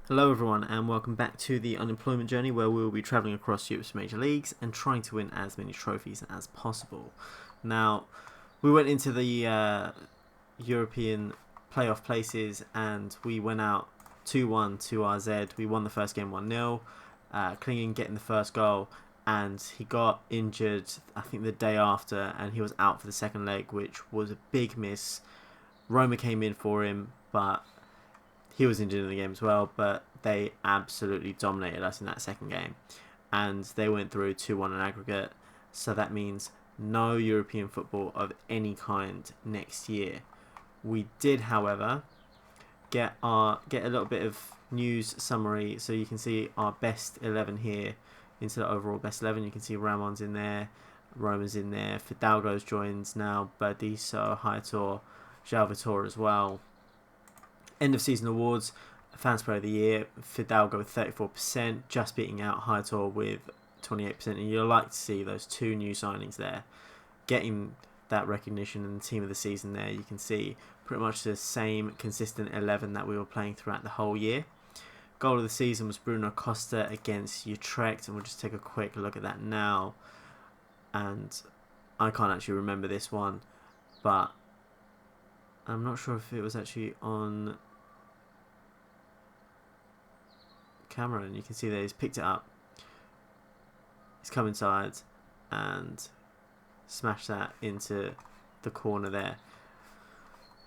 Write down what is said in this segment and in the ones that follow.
Hello everyone and welcome back to the Unemployment Journey, where we will be travelling across Europe's major leagues and trying to win as many trophies as possible. Now, we went into the European playoff places and we went out 2-1 to RZ. We won the first game 1-0, Klingen getting the first goal, and he got injured I think the day after and he was out for the second leg, which was a big miss. Roma came in for him, but he was injured in the game as well, but they absolutely dominated us in that second game. And they went through 2-1 in aggregate. So that means no European football of any kind next year. We did, however, get a little bit of news summary. So you can see our best 11 here into the overall best 11. You can see Ramon's in there, Roma's in there, Fidalgo's joins now, Burdisso, Hightor, João Vitor as well. End of season awards: Fans Player of the Year, Fidalgo with 34%, just beating out Hightor with 28%. And you'll like to see those two new signings there getting that recognition, and the team of the season there. You can see pretty much the same consistent 11 that we were playing throughout the whole year. Goal of the season was Bruno Costa against Utrecht, and we'll just take a quick look at that now. And I can't actually remember this one, but I'm not sure if it was actually on camera, and you can see that he's picked it up. He's come inside and smashed that into the corner there.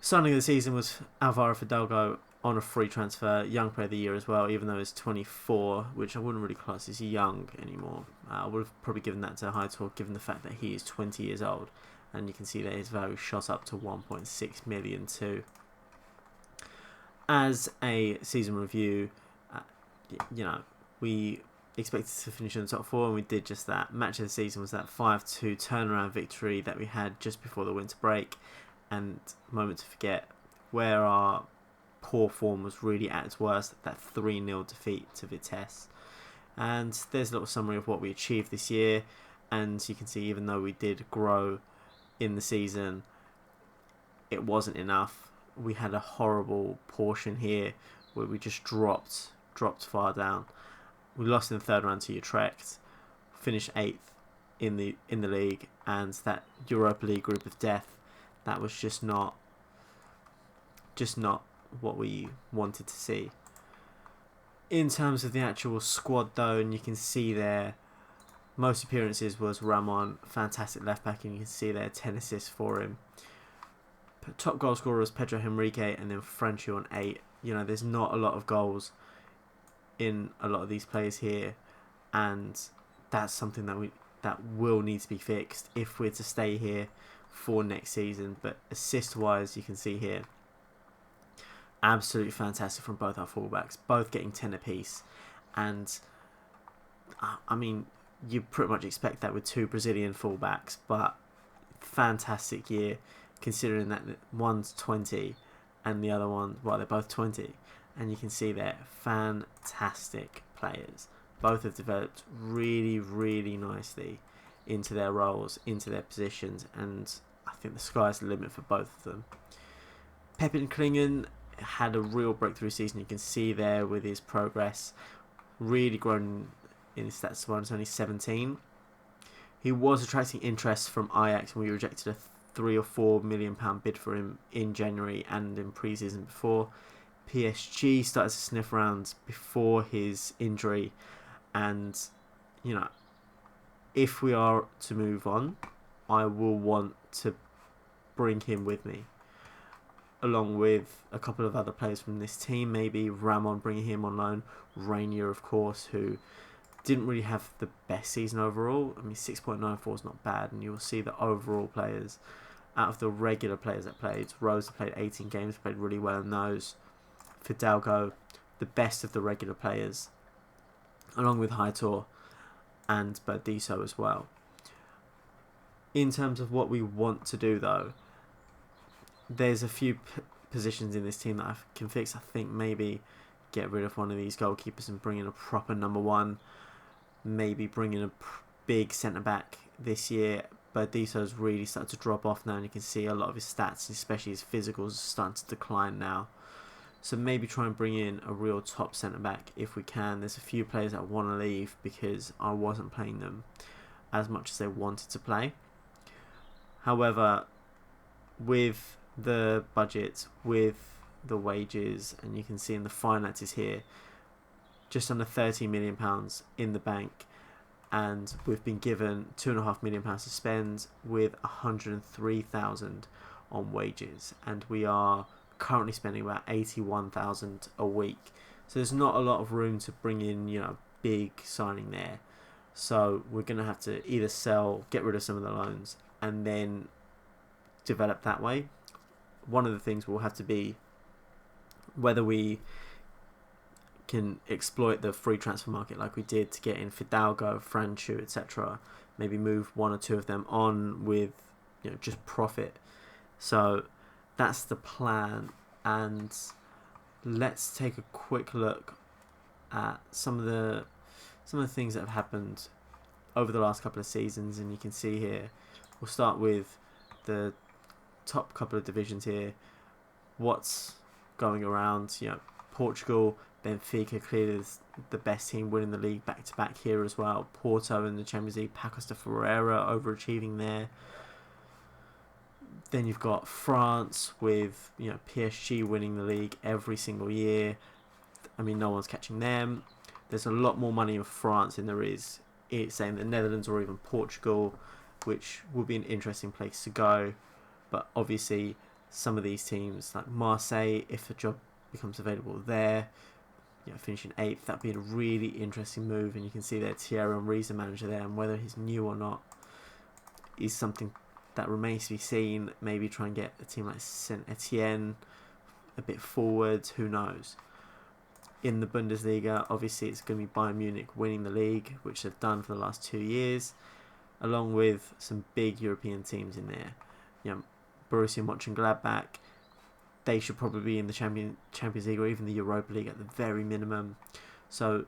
Signing of the season was Alvaro Fidalgo on a free transfer, young player of the year as well, even though he's 24, which I wouldn't really class as young anymore. I would have probably given that to Hightor, given the fact that he is 20 years old, and you can see that his value shot up to 1.6 million too. As a season review, we expected to finish in the top four, and we did just that. Match of the season was that 5-2 turnaround victory that we had just before the winter break, and moment to forget where our poor form was really at its worst, that 3-0 defeat to Vitesse. And there's a little summary of what we achieved this year, and you can see even though we did grow in the season, it wasn't enough. We had a horrible portion here where we just dropped far down. We lost in the third round to Utrecht, finished 8th in the league, and that Europa League group of death, that was just not what we wanted to see. In terms of the actual squad though, and you can see there, most appearances was Ramon, fantastic left back, and you can see there 10 assists for him. Top goal scorer was Pedro Henrique, and then Franchi on 8. There's not a lot of goals in a lot of these players here, and that's something that will need to be fixed if we're to stay here for next season. But assist wise, you can see here, absolutely fantastic from both our fullbacks, both getting 10 apiece. And I mean, you pretty much expect that with two Brazilian fullbacks, but fantastic year considering that one's 20 and the other one, well, they're both 20, and you can see they're fantastic players. Both have developed really, really nicely into their roles, into their positions, and I think the sky's the limit for both of them. Pepin Klingen had a real breakthrough season. You can see there with his progress, really grown in his stats. When he's only 17, he was attracting interest from Ajax, and we rejected a £3 or £4 million bid for him in January and in pre-season before. PSG started to sniff around before his injury, and if we are to move on, I will want to bring him with me, along with a couple of other players from this team. Maybe Ramon, bringing him on loan. Rainier, of course, who didn't really have the best season overall. I mean, 6.94 is not bad, and you'll see the overall players, out of the regular players that played, Rosa played 18 games, played really well in those. Fidalgo, the best of the regular players, along with Hightor and Burdisso as well. In terms of what we want to do though, there's a few positions in this team that I can fix. I think maybe get rid of one of these goalkeepers and bring in a proper number one. Maybe bring in a big centre back this year. Burdisso's really started to drop off now, and you can see a lot of his stats, especially his physicals, starting to decline now. So maybe try and bring in a real top centre back if we can. There's a few players that want to leave because I wasn't playing them as much as they wanted to play. However, with the budget, with the wages, and you can see in the finances here, just under £30 million in the bank, and we've been given £2.5 million to spend with 103,000 on wages, and we are currently spending about 81,000 a week. So there's not a lot of room to bring in, big signing there. So we're going to have to either sell, get rid of some of the loans, and then develop that way. One of the things will have to be whether we can exploit the free transfer market like we did to get in Fidalgo, Franchu, etc. Maybe move one or two of them on with just profit. So that's the plan, and let's take a quick look at some of the things that have happened over the last couple of seasons. And you can see here, we'll start with the top couple of divisions here. What's going around? Portugal, Benfica clearly the best team, winning the league back to back here as well. Porto in the Champions League, Pacos de Ferreira overachieving there. Then you've got France with PSG winning the league every single year. I mean, no one's catching them. There's a lot more money in France than there is saying the Netherlands or even Portugal, which would be an interesting place to go. But obviously, some of these teams like Marseille, if a job becomes available there, finishing 8th, that'd be a really interesting move. And you can see that Thierry Henry's the manager there, and whether he's new or not is something that remains to be seen. Maybe try and get a team like Saint Etienne a bit forward, who knows. In the Bundesliga, obviously it's going to be Bayern Munich winning the league, which they've done for the last 2 years, along with some big European teams in there. Borussia Mönchengladbach, they should probably be in the Champions League or even the Europa League at the very minimum. So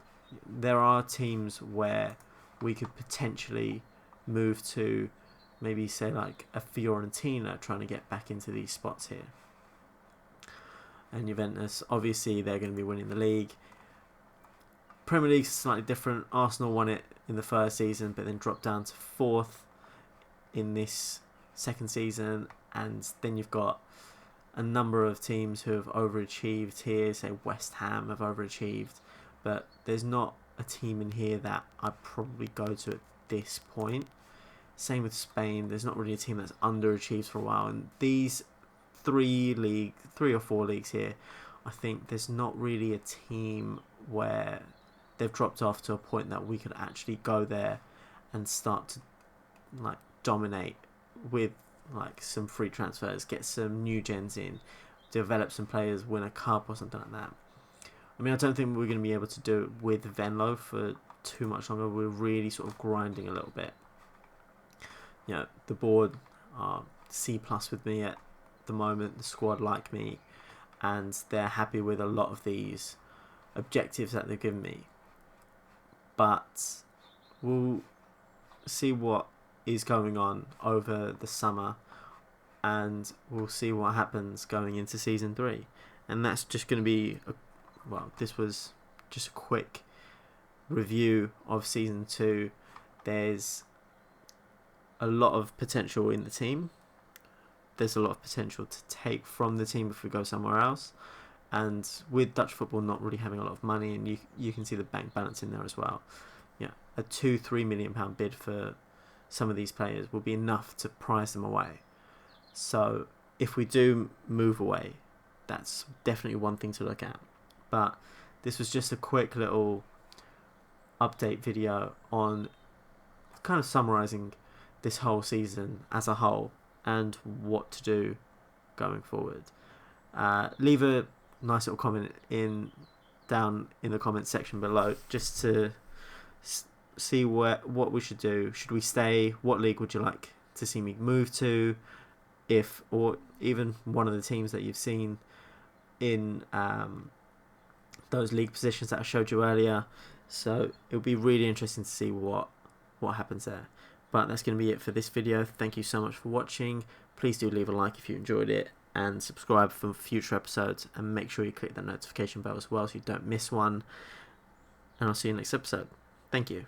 there are teams where we could potentially move to, maybe say like a Fiorentina, trying to get back into these spots here. And Juventus, obviously they're going to be winning the league. Premier League's slightly different. Arsenal won it in the first season, but then dropped down to 4th in this second season. And then you've got a number of teams who have overachieved here. Say West Ham have overachieved, but there's not a team in here that I'd probably go to at this point. Same with Spain. There's not really a team that's underachieved for a while. And these 3 or 4 leagues here, I think there's not really a team where they've dropped off to a point that we could actually go there and start to dominate with some free transfers, get some new gens in, develop some players, win a cup or something like that. I mean, I don't think we're going to be able to do it with Venlo for too much longer. We're really sort of grinding a little bit. The board are C+ with me at the moment. The squad like me, and they're happy with a lot of these objectives that they've given me. But we'll see what is going on over the summer, and we'll see what happens going into season 3. And that's just going to be this was just a quick review of season 2. There's a lot of potential in the team. There's a lot of potential to take from the team if we go somewhere else. And with Dutch football not really having a lot of money, and you can see the bank balance in there as well. A £2-3 million bid for some of these players will be enough to prize them away. So if we do move away, that's definitely one thing to look at. But this was just a quick little update video on kind of summarising this whole season as a whole and what to do going forward. Leave a nice little comment down in the comment section below, just to see what we should do. Should we stay? What league would you like to see me move to? Or even one of the teams that you've seen in those league positions that I showed you earlier. So it'll be really interesting to see what happens there. But that's going to be it for this video. Thank you so much for watching. Please do leave a like if you enjoyed it, and subscribe for future episodes, and make sure you click that notification bell as well so you don't miss one. And I'll see you next episode. Thank you.